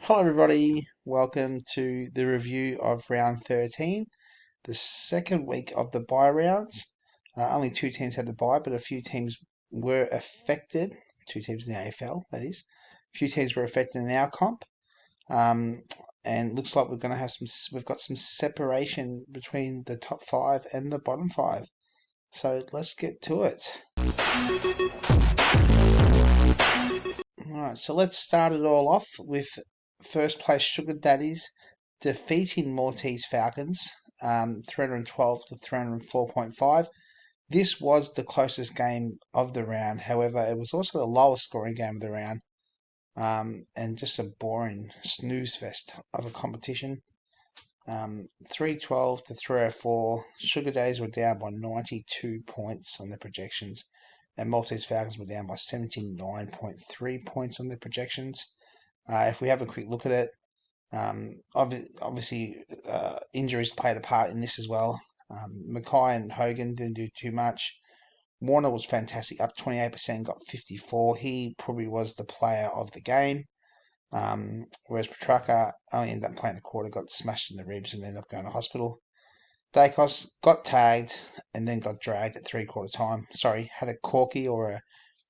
Hello, everybody. Welcome to the review of round 13, the second week of the bye rounds. Only two teams had the bye, but a few teams were affected. Two teams in the AFL, that is. A few teams were affected in our comp. And looks like we're going to have we've got some separation between the top five and the bottom five. So let's get to it. Alright, so let's start it all off with first place Sugar Daddies defeating Maltese Falcons, 312 to 304.5. This was the closest game of the round. However, it was also the lowest scoring game of the round, and just a boring snooze fest of a competition. 312 to 304. Sugar Daddies were down by 92 points on their projections, and Maltese Falcons were down by 79.3 points on their projections. If we have a quick look at it, obviously injuries played a part in this as well. Mackay and Hogan didn't do too much. Warner was fantastic, up 28%, got 54. He probably was the player of the game. Whereas Petrarca only ended up playing a quarter, got smashed in the ribs and ended up going to hospital. Dacos got tagged and then got dragged at 3/4 time. Sorry, had a corky or a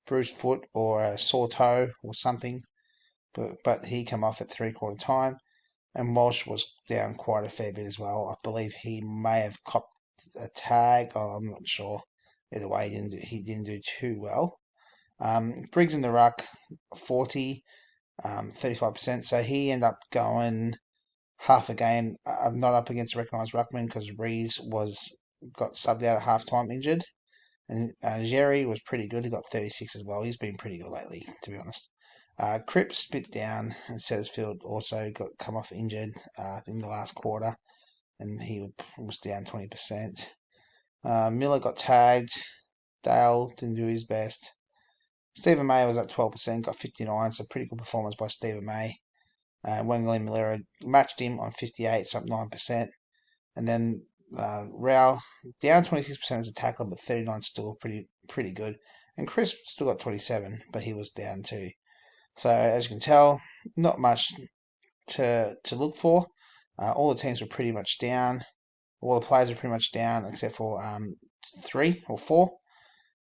bruised foot or a sore toe or something, but he came off at 3/4 time. And Walsh was down quite a fair bit as well. I believe he may have copped a tag. Oh, I'm not sure. Either way, he didn't do too well. Briggs in the ruck, 40, 35%. So he ended up going half a game. I'm not up against a recognised ruckman because Rees got subbed out at half time injured. And Jerry was pretty good. He got 36 as well. He's been pretty good lately, to be honest. Cripps bit down, and Settersfield also got come off injured in the last quarter, and he was down 20%. Miller got tagged. Dale didn't do his best. Stephen May was up 12%, got 59, so pretty good performance by Stephen May. Wengling Miller matched him on 58, so up 9%. And then Rao down 26% as a tackler, but 39 still pretty good. And Chris still got 27, but he was down too. So as you can tell, not much to look for. All the teams were pretty much down. All the players were pretty much down except for 3 or 4.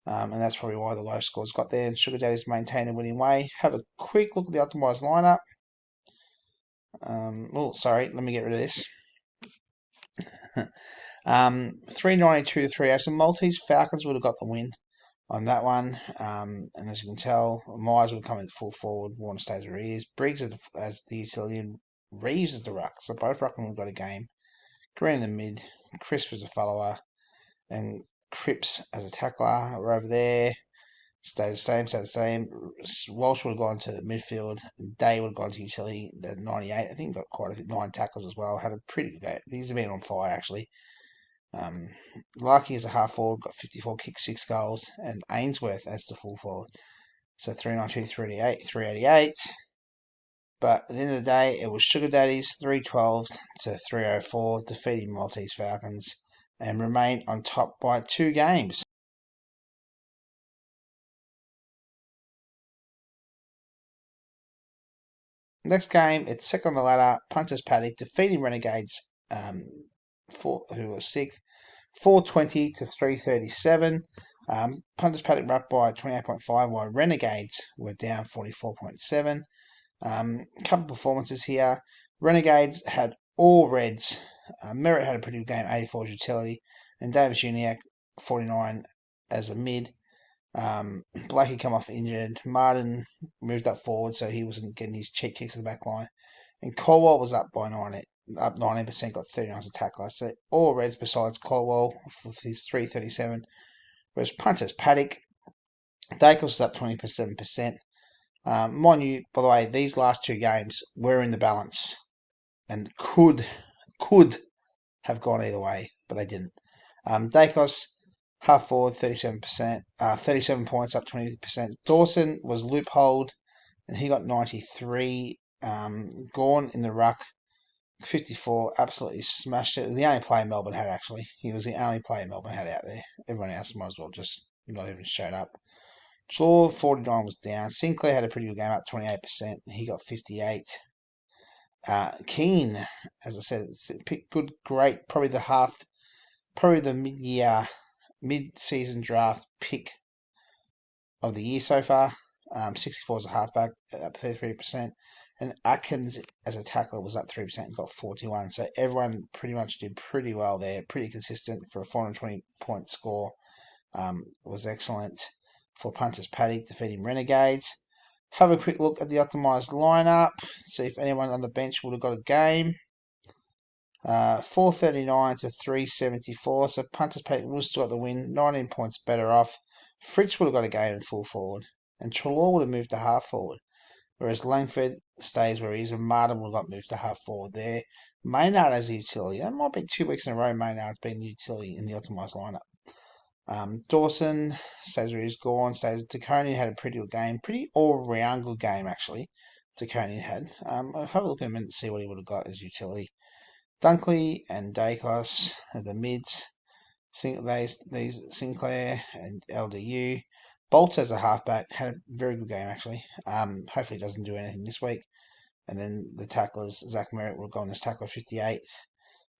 And that's probably why the low scores got there. And Sugar Daddies maintained the winning way. Have a quick look at the optimised lineup. Sorry, let me get rid of this. 392 to 3. So Maltese Falcons would have got the win on that one. And as you can tell, Myers would come in full forward. Warner stays where he is. Briggs as the utility, and Reeves as the ruck. So both ruckmen would have got a game. Green in the mid. Crisp as a follower. And Cripps as a tackler are over there. Stay the same. Walsh would have gone to the midfield. Day would have gone to utility at 98. I think got quite a few, 9 tackles as well. Had a pretty good game. He's been on fire, actually. Larkey as a half forward, got 54, kicked 6 goals. And Ainsworth as the full forward. So 392, 388. But at the end of the day, it was Sugar Daddies 312 to 304, defeating Maltese Falcons and remain on top by 2 games. Next game, it's second on the ladder. Punters Paddock defeating Renegades, who was 6th, 420 to 337. Punters Paddock were up by 28.5, while Renegades were down 44.7. Couple performances here. Renegades had all Reds. Merritt had a pretty good game, 84 as utility, and Davis Uniac 49 as a mid. Blakey come off injured. Martin moved up forward, so he wasn't getting his cheap kicks to the back line. And Colwell was up by 19%, got 39 as a tackler. So all Reds besides Colwell with his 337. Whereas Punters Paddock, Dacos was up 27%. Mind you, by the way, these last 2 games were in the balance and could have gone either way, but they didn't. Dacos, half forward, 37%, 37 points, up 20%. Dawson was loopholed, and he got 93. Gorn in the ruck, 54, absolutely smashed it. It was the only player Melbourne had, actually. He was the only player Melbourne had out there. Everyone else might as well just not even showed up. Shaw, 49 was down. Sinclair had a pretty good game, up 28%. He got 58. Keen, as I said, it's a pick, good, great, probably the mid-season draft pick of the year so far. 64 as a halfback, up 33%. And Atkins as a tackler was up 3% and got 41. So everyone pretty much did pretty well there. Pretty consistent for a 420-point score. Was excellent for punters Paddock defeating Renegades. Have a quick look at the optimised lineup. See if anyone on the bench would have got a game. 439 to 374. So punters Paddock would have still got the win. 19 points better off. Fritz would have got a game in full forward. And Trelaw would have moved to half forward. Whereas Langford stays where he is, and Martin would have got moved to half forward there. Maynard as a utility. That might be 2 weeks in a row Maynard's been the utility in the optimised lineup. Dawson stays where he's gone. Stays. DeConey had a pretty good game. Pretty all-round good game, actually. DeConey had. I'll have a look at him and see what he would have got as utility. Dunkley and Dacos at the mids. These Sinclair and LDU. Bolt as a halfback had a very good game, actually. Hopefully he doesn't do anything this week. And then the tacklers, Zach Merritt will go on as tackler 58.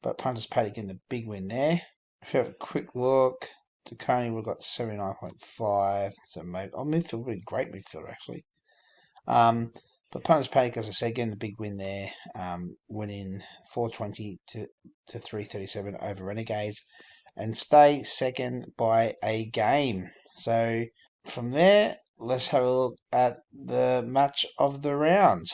But punters Paddock in the big win there. If you have a quick look, DeConey would have got 79.5. So maybe midfield, really great midfielder actually. But punters Paddock, as I said, getting the big win there, winning 420 to 337 over Renegades, and stay second by a game. So from there, let's have a look at the match of the round.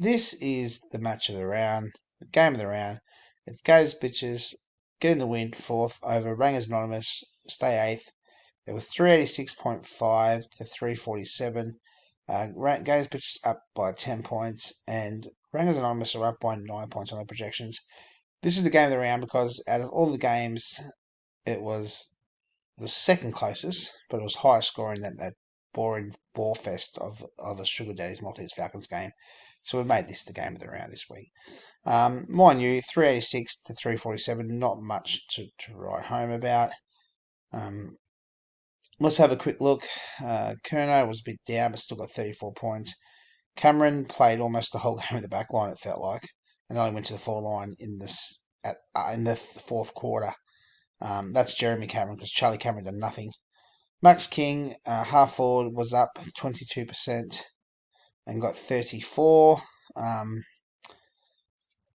This is the match of the round, the game of the round. It's Gators Bitches getting the win, 4th over Rangers Anonymous, stay 8th. It was 386.5 to 347. Gators Bitches up by 10 points, and Rangers Anonymous are up by 9 points on their projections. This is the game of the round because out of all the games, it was the second closest, but it was higher scoring than that boring ball fest of a Sugar Daddy's Maltese Falcons game. So we made this the game of the round this week. Mind you, 386 to 347, not much to write home about. Let's have a quick look. Kerno was a bit down, but still got 34 points. Cameron played almost the whole game of the back line, it felt like, and only went to the forward line in the fourth quarter. That's Jeremy Cameron, because Charlie Cameron did nothing. Max King, half forward, was up 22% and got 34.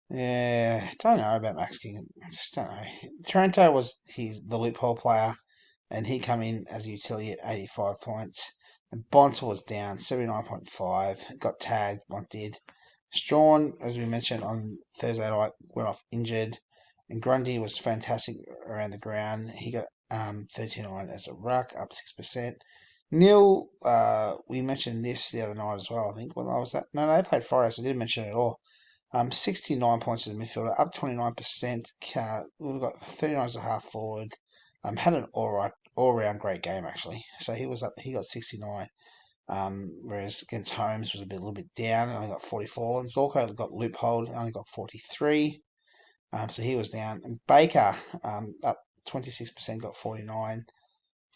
Yeah, don't know about Max King. Just don't know. Taranto was the loophole player, and he come in as a utility at 85 points. And Bonta was down 79.5. Got tagged. Bont did. Strawn, as we mentioned on Thursday night, went off injured. And Grundy was fantastic around the ground. He got 39 as a ruck, up 6%. Neil, we mentioned this the other night as well, I think. Well, I was that. No, they played Friday, so I didn't mention it at all. 69 points as a midfielder, up 29%. We've got 39 as a half forward. Had an all-round great game actually. So he was up. He got 69. Whereas against Holmes was a little bit down, and only got 44. And Zorko got loopholed, only got 43. So he was down. And Baker, up 26%, got 49.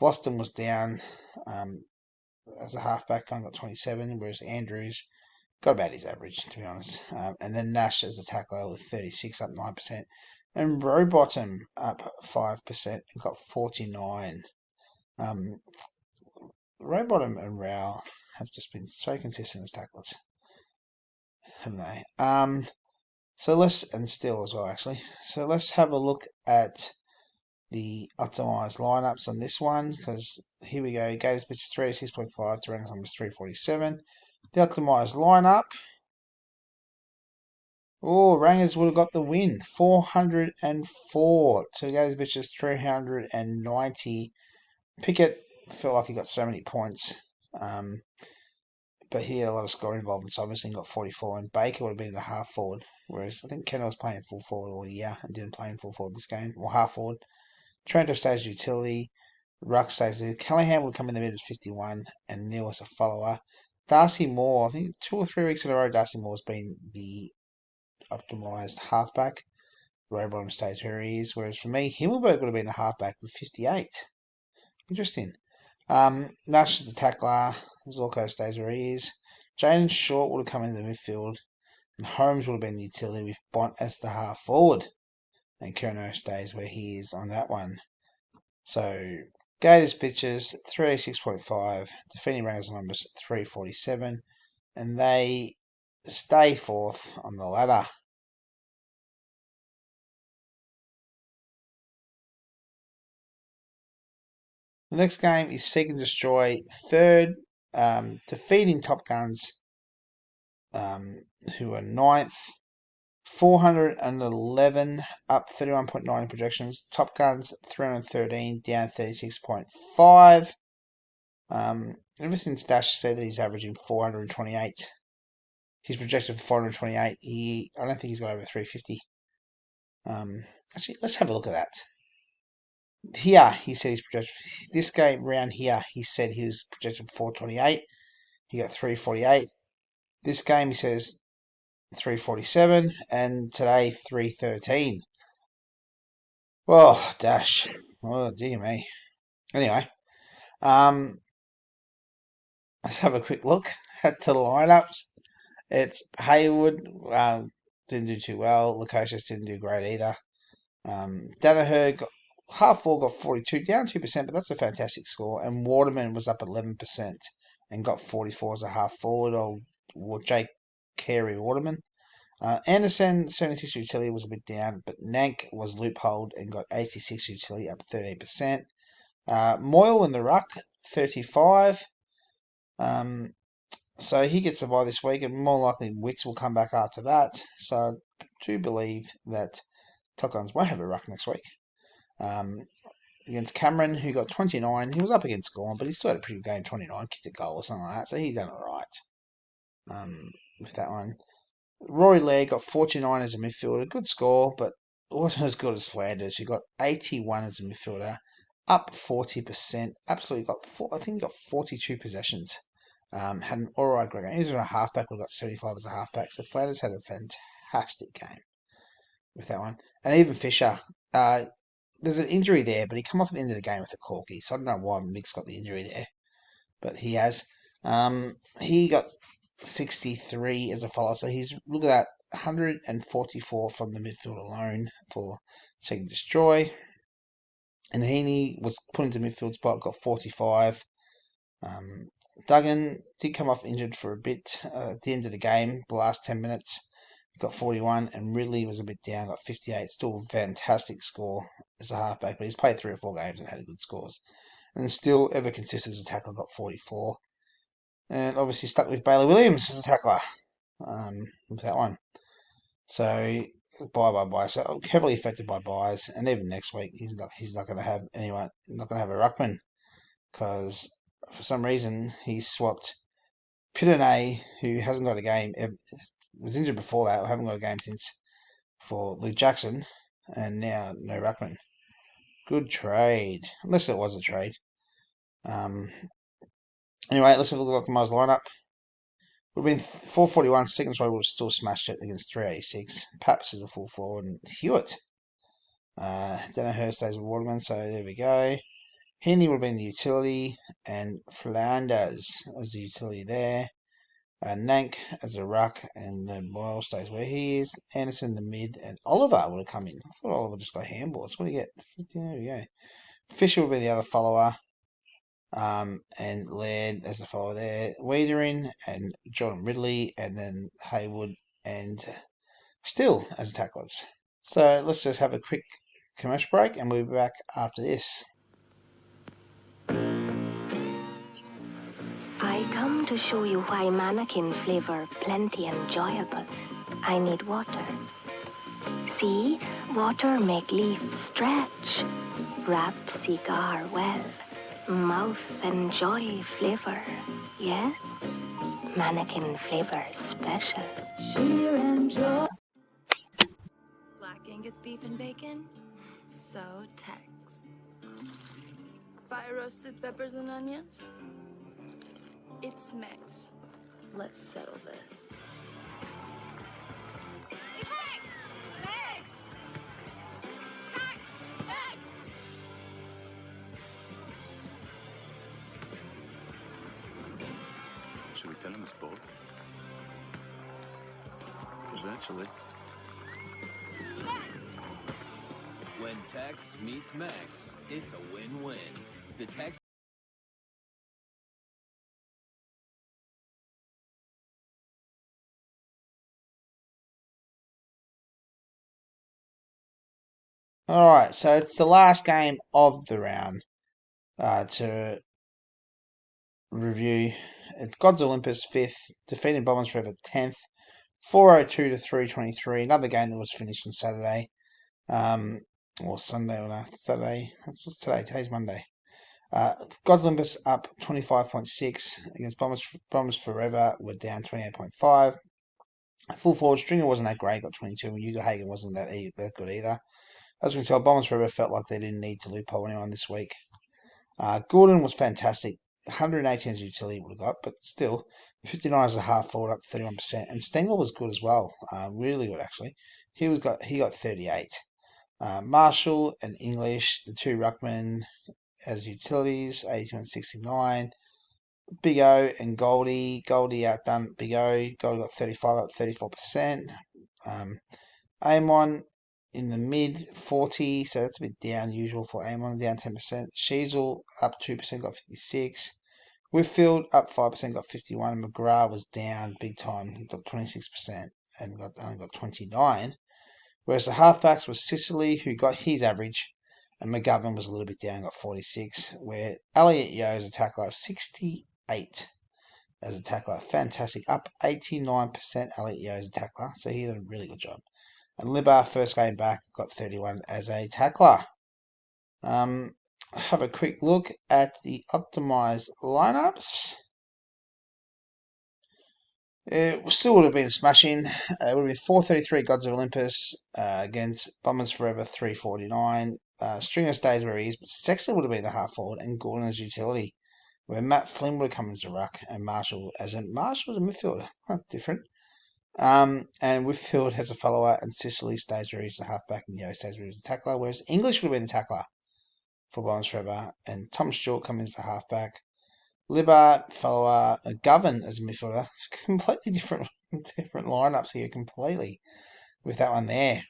Voston was down as a halfback, only got 27, whereas Andrews got about his average, to be honest. And then Nash as a tackler with 36, up 9%. And Rowbottom up 5% and got 49. Rowbottom and Rowell have just been so consistent as tacklers, haven't they? And Steele as well, actually. So let's have a look at the optimised lineups on this one, because here we go. Gators pitch 386.5 to rank numbers 347. The optimised lineup. Oh, Rangers would have got the win. 404 to Gators bitches 390. Pickett felt like he got so many points. But he had a lot of scoring involved, so obviously he got 44. And Baker would have been the half forward. Whereas I think Kendall was playing full forward all year and didn't play in full forward this game, or half forward. Trento stays utility. Ruck stays there. Callahan would come in the mid at 51, and Neil was a follower. Darcy Moore, I think 2 or 3 weeks in a row, Darcy Moore's been the optimised halfback. Rowbottom stays where he is, whereas for me, Himmelberg would have been the halfback with 58. Interesting. Nash is the tackler. Zorko stays where he is. Jaden Short would have come into the midfield. And Holmes would have been the utility with Bont as the half forward. And Kerno stays where he is on that one. So, Gators pitches 386.5. Defending Raiders numbers 347. And they stay fourth on the ladder. The next game is Seek and Destroy. Third, defeating Top Guns, who are ninth. 411, up 31.9 projections. Top Guns, 313, down 36.5. Ever since Dash said that he's averaging 428, he's projected for 428. I don't think he's got over 350. Actually, let's have a look at that. Here, he said he's projected. This game round here, he said he was projected for 428. He got 348. This game, he says 347, and today 313. Oh, Dash. Oh, dear me. Anyway, let's have a quick look at the lineups. It's Haywood, didn't do too well. Lukosius didn't do great either. Danaher got half four, got 42, down 2%, but that's a fantastic score. And Waterman was up 11% and got 44 as a half forward, or Jake Carey Waterman. Anderson, 76 utility, was a bit down, but Nank was loopholed and got 86 utility, up 13%. Moyle in the ruck, 35. So he gets the bye this week, and more likely Wits will come back after that. So I do believe that Top Guns won't have a ruck next week. Against Cameron, who got 29. He was up against Gorn, but he still had a pretty good game, 29, kicked a goal or something like that, so he done all right with that one. Rory Laird got 49 as a midfielder, good score, but wasn't as good as Flanders, who got 81 as a midfielder, up 40%. Absolutely I think he got 42 possessions. Had an alright great game. He was a halfback, we got 75 as a halfback, so Flanders had a fantastic game with that one. And even Fisher, there's an injury there, but he come off at the end of the game with a corky, so I don't know why Mick's got the injury there, but he has. He got 63 as a follower, so he's, look at that, 144 from the midfield alone for Seek and Destroy. And Heaney was put into midfield spot, got 45. Duggan did come off injured for a bit at the end of the game, the last 10 minutes. Got 41, and Ridley was a bit down, got 58. Still a fantastic score as a halfback, but he's played 3 or 4 games and had good scores. And still ever consistent as a tackler, got 44. And obviously stuck with Bailey Williams as a tackler with that one. So bye. So heavily affected by buys, and even next week he's not going to have anyone, not going to have a ruckman, because for some reason he's swapped Pitone, who hasn't got a game, was injured before that, haven't got a game since, for Luke Jackson, and now no ruckman. Good trade, unless it was a trade. Anyway, let's have a look at the Mars lineup. Would have been 441. Second row would have still smashed it against 386. Paps is a full forward, and Hewitt. Danaher stays with Waterman, so there we go. Henry would have been the utility, and Flanders as the utility there. Nank as a ruck, and then Boyle stays where he is. Anderson the mid, and Oliver would have come in. I thought Oliver just got handballs. What do you get? There we go. Fisher would be the other follower. And Laird as a follower there, Wiedering and Jordan Ridley, and then Haywood and Still as tacklers. So let's just have a quick commercial break, and we'll be back after this. I come to show you why Manikin flavor plenty enjoyable. I need water. See, water make leaf stretch, wrap cigar well. Mouth enjoy flavor, yes? Manikin flavor special. Sheer enjoy. Black Angus beef and bacon, so Tex. Fire roasted peppers and onions. It's Mex. Let's settle this. Mex! Mex! eventually. When Tex meets Max, it's a win-win. The Tex. Alright, so it's the last game of the round to review. It's Gods Olympus 5th, defeating Bombers Forever 10th, 402 to 323. Another game that was finished on Saturday. Or Sunday, or not, Saturday. What's today? Today's Monday. Gods Olympus up 25.6 against Bombers Forever. Were down 28.5. Full forward, Stringer wasn't that great, got 22, and Hugo Hagen wasn't that good either. As we can tell, Bombers Forever felt like they didn't need to loophole anyone this week. Gordon was fantastic. 118 as utility would have got, but still, 59 as a half forward, up 31%. And Stengel was good as well, really good actually. He got 38. Marshall and English, the two ruckmen as utilities, 82 and 69. Big O and Goldie outdone Big O. Goldie got 35, up 34%. Amon in the mid 40, so that's a bit down usual for Amon, down 10%. Sheasel up 2%, got 56. Whitfield up 5%, got 51. And McGrath was down big time, got 26% and only got 29. Whereas the halfbacks was Sicily, who got his average, and McGovern was a little bit down, got 46. Where Elliot Yeo's a tackler, 68 as a tackler, fantastic, up 89%. Elliot Yeo's a tackler, so he did a really good job. And Libbar, first game back, got 31 as a tackler. Have a quick look at the optimised lineups. It still would have been smashing. It would have been 433 Gods of Olympus against Bombers Forever 349. Stringer stays where he is, but Sexton would have been the half forward and Gordon as utility, where Matt Flynn would have come into ruck and Marshall was a midfielder. That's different. And Whitfield has a follower, and Sicily stays where he's the halfback, and Yo stays where he's the tackler, whereas English would have been the tackler for Bombers Forever, and Tom Stewart comes as the halfback. Libbar, follower, Govan as a midfielder. Completely different lineups here, completely, with that one there.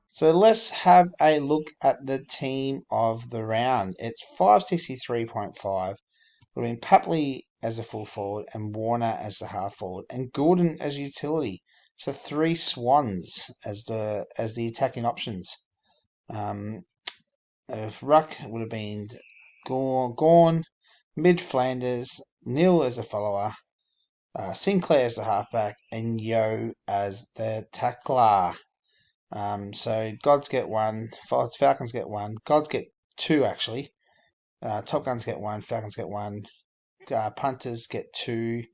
So let's have a look at the team of the round. It's 563.5. Would have been Papley as a full forward and Warner as the half forward and Gordon as utility. So three Swans as the attacking options. If Ruck would have been Gorn, Mid Flanders, Neil as a follower, Sinclair as the halfback, and Yo as the tackler. So Gods get one, Falcons get one, Gods get two actually. Top Guns get one, Falcons get one, Punters get two,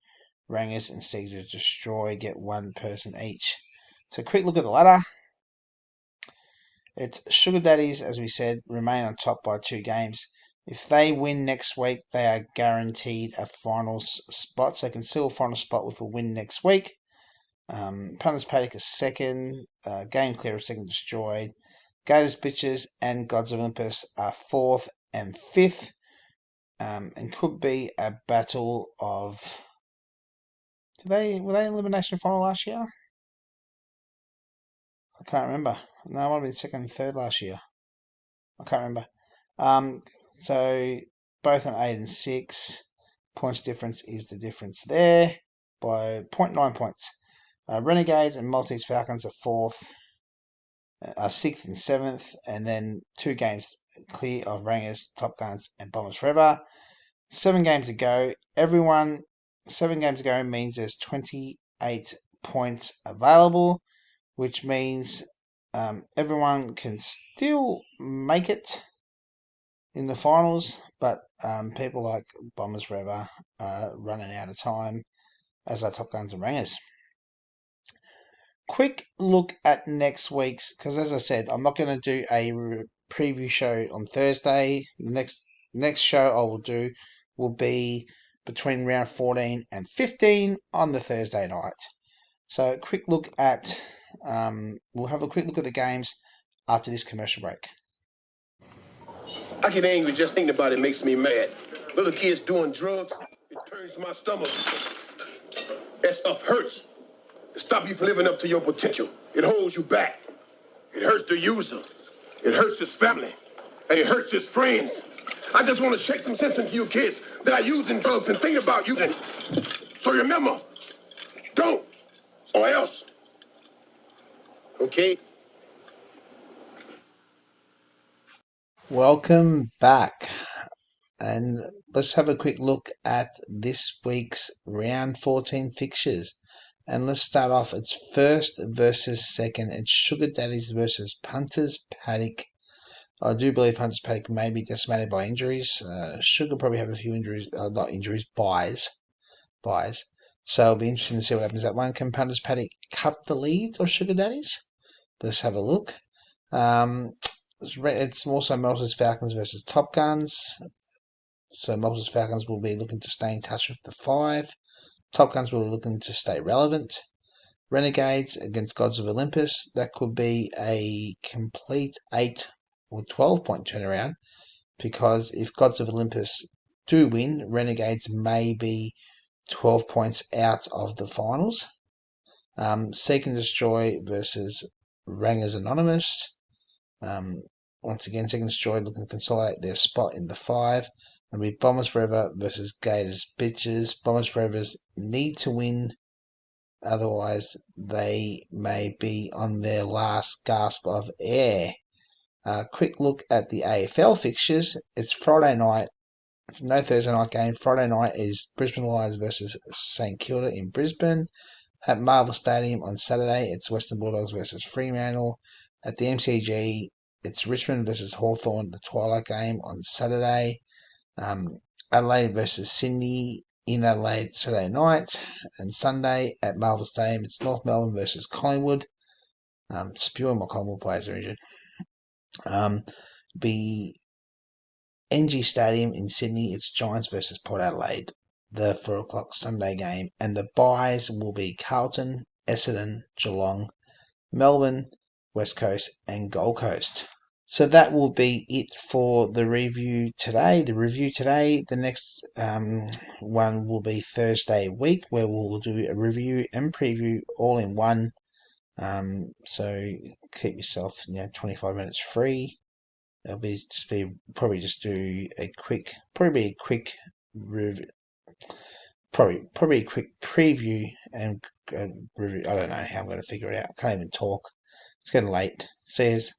Rangers and Cigars Destroy get one person each. So quick look at the ladder. It's Sugar Daddies, as we said, remain on top by 2 games. If they win next week, they are guaranteed a final spot. So they can seal a final spot with a win next week. Punters Paddock is second. Game Clear is second, Destroyed. Gators Bitches and Gods of Olympus are 4th and 5th. And could be a battle of... were they in elimination final last year? I can't remember. No, it might have been 2nd and 3rd last year. I can't remember. So both on 8 and 6. Points difference is the difference there by 0.9 points. Renegades and Maltese Falcons are 4th, 6th and 7th, and then 2 games clear of Rangers, Top Guns, and Bombers Forever. 7 games to go. 7 games to go means there's 28 points available, which means everyone can still make it in the finals, but people like Bombers Forever are running out of time, as are Top Guns and Rangers. Quick look at next week's, because as I said, I'm not going to do a preview show on Thursday. The next show I will do will be between round 14 and 15 on the Thursday night. So quick look at, we'll have a quick look at the games after this commercial break. I get angry just thinking about it makes me mad. Little kids doing drugs, it turns my stomach. That stuff hurts. It stops you from living up to your potential. It holds you back. It hurts the user. It hurts his family. And it hurts his friends. I just want to shake some sense into you kids that are using drugs and think about using. So remember, don't, or else. Okay? Welcome back. And let's have a quick look at this week's round 14 fixtures. And let's start off. It's first versus second. It's Sugar Daddies versus Punters Paddock. I do believe Punters Paddock may be decimated by injuries. Sugar probably have a few injuries, not injuries, buys. So it'll be interesting to see what happens at one. Can Punters Paddock cut the lead of Sugar Daddies? Let's have a look. It's also Melters Falcons versus Top Guns. So Melters Falcons will be looking to stay in touch with the 5. Top Guns will be looking to stay relevant. Renegades against Gods of Olympus. That could be a complete 8 or 12 point turnaround, because if Gods of Olympus do win, Renegades may be 12 points out of the finals. Seek and Destroy versus Rangers Anonymous. Once again, Seek and Destroy looking to consolidate their spot in the 5. It'll be Bombers Forever versus Gators Bitches. Bombers Forever's need to win, otherwise they may be on their last gasp of air. Quick look at the AFL fixtures. It's Friday night. No Thursday night game. Friday night is Brisbane Lions versus St Kilda in Brisbane. At Marvel Stadium on Saturday, it's Western Bulldogs versus Fremantle. At the MCG, it's Richmond versus Hawthorn, the twilight game on Saturday. Adelaide versus Sydney in Adelaide Saturday night. And Sunday at Marvel Stadium, it's North Melbourne versus Collingwood. Spewing my Collingwood players are injured. The NG Stadium in Sydney, it's Giants versus Port Adelaide, the 4 o'clock Sunday game. And the byes will be Carlton, Essendon, Geelong, Melbourne, West Coast, and Gold Coast. So that will be it for the review today. The next one will be Thursday week, where we'll do a review and preview all in one. So keep yourself 25 minutes free. It'll be probably a quick review, probably a quick preview and review. I don't know how I'm going to figure it out. I can't even talk. It's getting late. See yous.